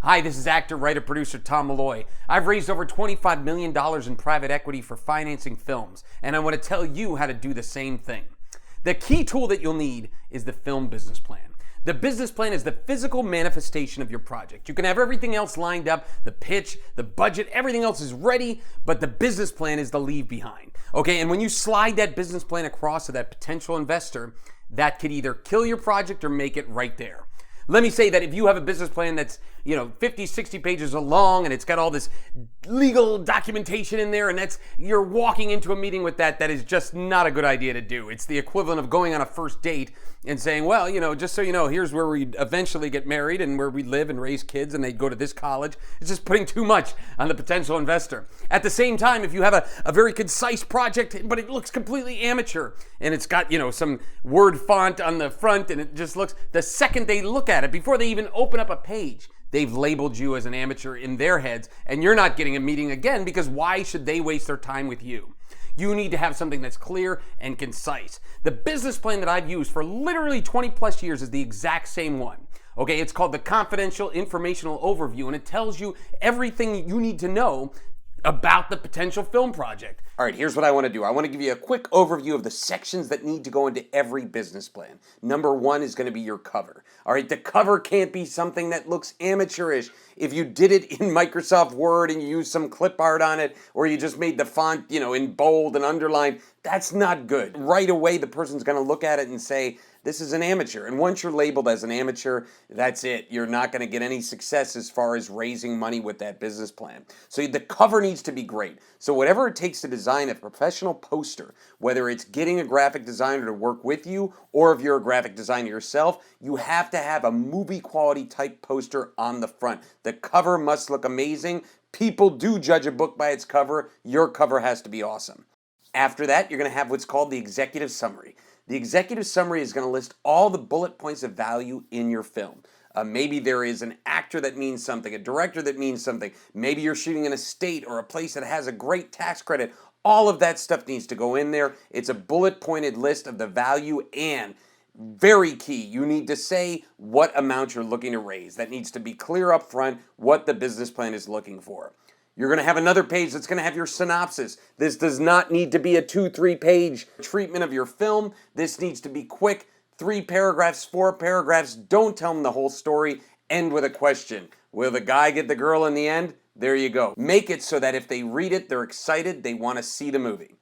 Hi, this is actor, writer, producer Tom Malloy. I've raised over $25 million in private equity for financing films, and I want to tell you how to do the same thing. The key tool that you'll need is the film business plan. The business plan is the physical manifestation of your project. You can have everything else lined up, the pitch, the budget, everything else is ready, but the business plan is the leave behind. Okay, and when you slide that business plan across to that potential investor, that could either kill your project or make it right there. Let me say that if you have a business plan that's, 50, 60 pages long and it's got all this legal documentation in there and you're walking into a meeting with that is just not a good idea to do. It's the equivalent of going on a first date and saying, well, just so you know, here's where we eventually get married and where we live and raise kids and they go to this college. It's just putting too much on the potential investor. At the same time, if you have a very concise project, but it looks completely amateur and it's got, some word font on the front and it just looks, the second they look at it, before they even open up a page, they've labeled you as an amateur in their heads and you're not getting a meeting again because why should they waste their time with you? You need to have something that's clear and concise. The business plan that I've used for literally 20 plus years is the exact same one. Okay, it's called the Confidential Informational Overview and it tells you everything you need to know about the potential film project. All right, here's what I want to do. I want to give you a quick overview of the sections that need to go into every business plan. Number one is going to be your cover. All right, the cover can't be something that looks amateurish. If you did it in Microsoft Word and you used some clip art on it, or you just made the font, in bold and underlined, that's not good. Right away, the person's going to look at it and say, this is an amateur. And once you're labeled as an amateur, that's it. You're not going to get any success as far as raising money with that business plan. So the cover needs to be great. So whatever it takes to design a professional poster, whether it's getting a graphic designer to work with you, or if you're a graphic designer yourself, you have to have a movie quality type poster on the front. The cover must look amazing. People do judge a book by its cover. Your cover has to be awesome. After that, you're going to have what's called the executive summary. The executive summary is going to list all the bullet points of value in your film. Maybe there is an actor that means something, a director that means something. Maybe you're shooting in a state or a place that has a great tax credit. All of that stuff needs to go in there. It's a bullet pointed list of the value and very key, you need to say what amount you're looking to raise. That needs to be clear up front what the business plan is looking for. You're going to have another page that's going to have your synopsis. This does not need to be a 2-3 page treatment of your film. This needs to be quick, 3 paragraphs, 4 paragraphs. Don't tell them the whole story. End with a question. Will the guy get the girl in the end? There you go. Make it so that if they read it, they're excited, they want to see the movie.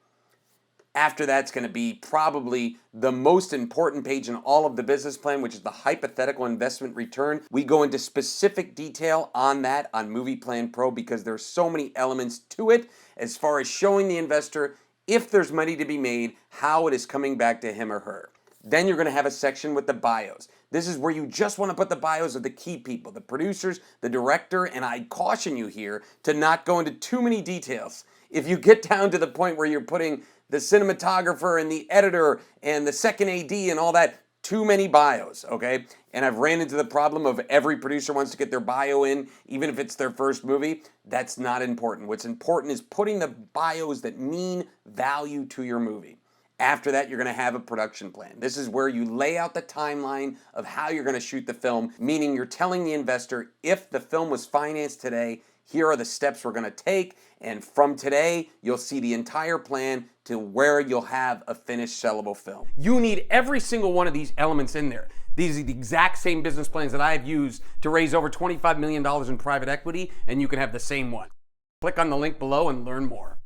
After that's going to be probably the most important page in all of the business plan, which is the hypothetical investment return. We go into specific detail on that on Movie Plan Pro because there's so many elements to it as far as showing the investor if there's money to be made, how it is coming back to him or her. Then you're going to have a section with the bios. This is where you just want to put the bios of the key people, the producers, the director, and I caution you here to not go into too many details. If you get down to the point where you're putting the cinematographer and the editor and the second AD and all that, too many bios, okay? And I've ran into the problem of every producer wants to get their bio in, even if it's their first movie. That's not important. What's important is putting the bios that mean value to your movie. After that, you're going to have a production plan. This is where you lay out the timeline of how you're going to shoot the film, meaning you're telling the investor, if the film was financed today, here are the steps we're going to take, and from today, you'll see the entire plan to where you'll have a finished sellable film. You need every single one of these elements in there. These are the exact same business plans that I've used to raise over $25 million in private equity, and you can have the same one. Click on the link below and learn more.